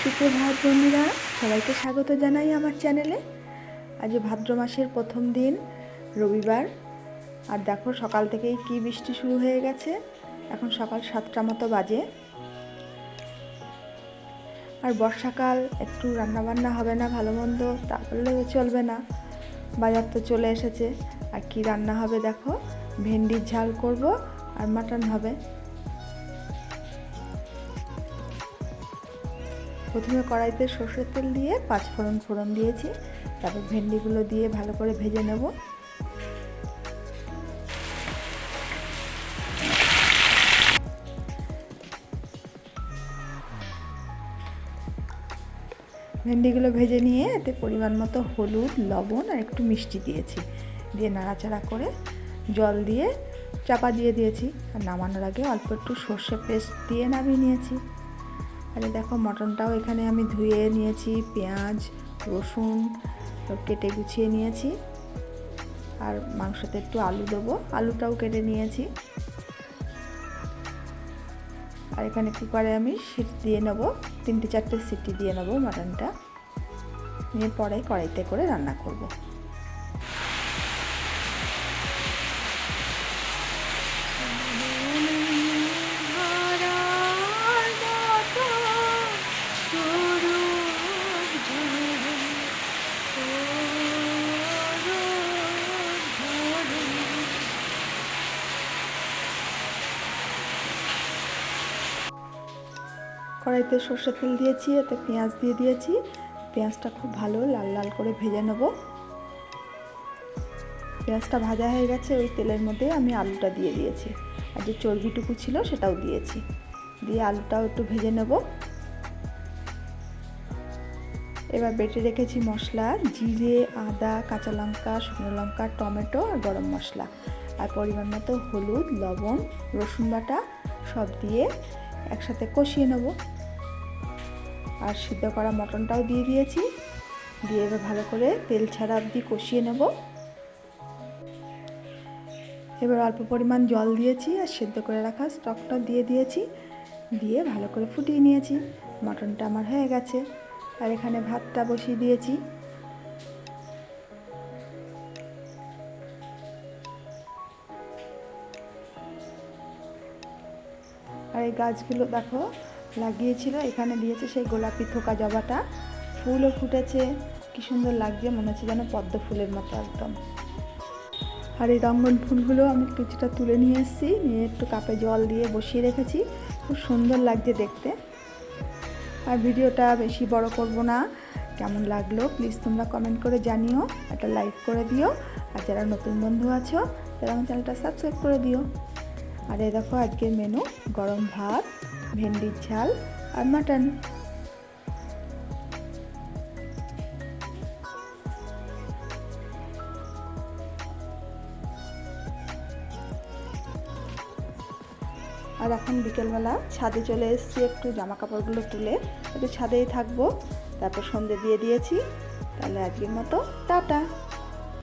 সুপ্রভাত বন্ধুরা, সবাইকে স্বাগত জানাই আমার চ্যানেলে। আজ ভাদ্র মাসের প্রথম দিন, রবিবার। আর দেখো সকাল থেকেই কি বৃষ্টি শুরু হয়ে গেছে। এখন সকাল 7টা মতো বাজে। আর বর্ষাকাল, একটু রান্নাবান্না হবে না ভালো মন্দ, তা করলেও চলবে না। বাজার তো চলে এসেছে। আর কি রান্না হবে দেখো, ভেন্ডির ঝাল করব আর মাটন হবে। প্রথমে কড়াইতে সরষের তেল দিয়ে 5 ফোড়ন দিয়েছি। তারপর ভেন্ডিগুলো দিয়ে ভালো করে ভেজে নেব। ভেন্ডিগুলো ভেজে নিয়ে এতে পরিমাণ মতো হলুদ, লবণ আর একটু মিষ্টি দিয়েছি। দিয়ে নাড়াচাড়া করে জল দিয়ে চাপা দিয়ে দিয়েছি। আর নামানোর আগে অল্প একটু সর্ষে পেস্ট দিয়ে নামিয়ে নিয়েছি। আর দেখো মটনটাও এখানে আমি ধুয়ে নিয়েছি, পেঁয়াজ রসুন কেটে গুছিয়ে নিয়েছি। আর মাংসতে একটু আলু দেবো, আলুটাও কেটে নিয়েছি। আর এখানে কুকারে আমি সিটি দিয়ে নেব, 3-4টে সিটি দিয়ে নেব মটনটা। নিয়ে পরে কড়াইতে করে রান্না করব। কড়াইতে সর্ষের তেল দিয়েছি, এতে পেঁয়াজ দিয়ে দিয়েছি। পেঁয়াজটা খুব ভালো লাল লাল করে ভেজে নেব। পেঁয়াজটা ভাজা হয়ে গেছে, ওই তেলের মধ্যে আমি আলুটা দিয়ে দিয়েছি। আর যে চর্বিটুকু ছিল সেটাও দিয়েছি। দিয়ে আলুটাও একটু ভেজে নেব। এবার বেটে রেখেছি মশলা, জিরে, আদা, কাঁচা লঙ্কা, শুকনো লঙ্কা, টমেটো আর গরম মশলা। আর পরিমাণ মতো হলুদ, লবণ, রসুন বাটা সব দিয়ে একসাথে কষিয়ে নেব। আর সিদ্ধ করা মটনটাও দিয়ে দিয়েছি। দিয়ে এবার ভালো করে তেল ছাড়া অবধি কষিয়ে নেব। এবার অল্প পরিমাণ জল দিয়েছি আর সিদ্ধ করে রাখা স্টকটা দিয়ে দিয়েছি। দিয়ে ভালো করে ফুটিয়ে নিয়েছি। মটনটা আমার হয়ে গেছে। আর এখানে ভাতটা বসিয়ে দিয়েছি। আর এই গাছগুলো দেখো লাগিয়েছিল, এখানে দিয়েছে সেই গোলাপি থোকা জবাটা। ফুলও ফুটেছে, কি সুন্দর লাগছে, মনে হচ্ছে যেন পদ্ম ফুলের মতো একদম। আর এই রঙ্গন ফুলগুলো আমি কিছুটা তুলে নিয়ে এসেছি, নিয়ে একটু কাপে জল দিয়ে বসিয়ে রেখেছি। খুব সুন্দর লাগছে দেখতে। আর ভিডিওটা বেশি বড় করব না। কেমন লাগলো প্লিজ তোমরা কমেন্ট করে জানিও, একটা লাইক করে দিও। আর যারা নতুন বন্ধু আছো তারা আমার চ্যানেলটা সাবস্ক্রাইব করে দিও। আর এই দেখো আজকের মেনু, গরম ভাত, ভেন্ডির ঝাল আর মাটন। আর এখন বিকেলবেলা ছাদে চলে এসেছি, একটু জামা কাপড়গুলো তুলে একটু ছাদেই থাকবো। তারপর সন্ধে দিয়ে দিয়েছি। তাহলে আজকের মতো টাটা।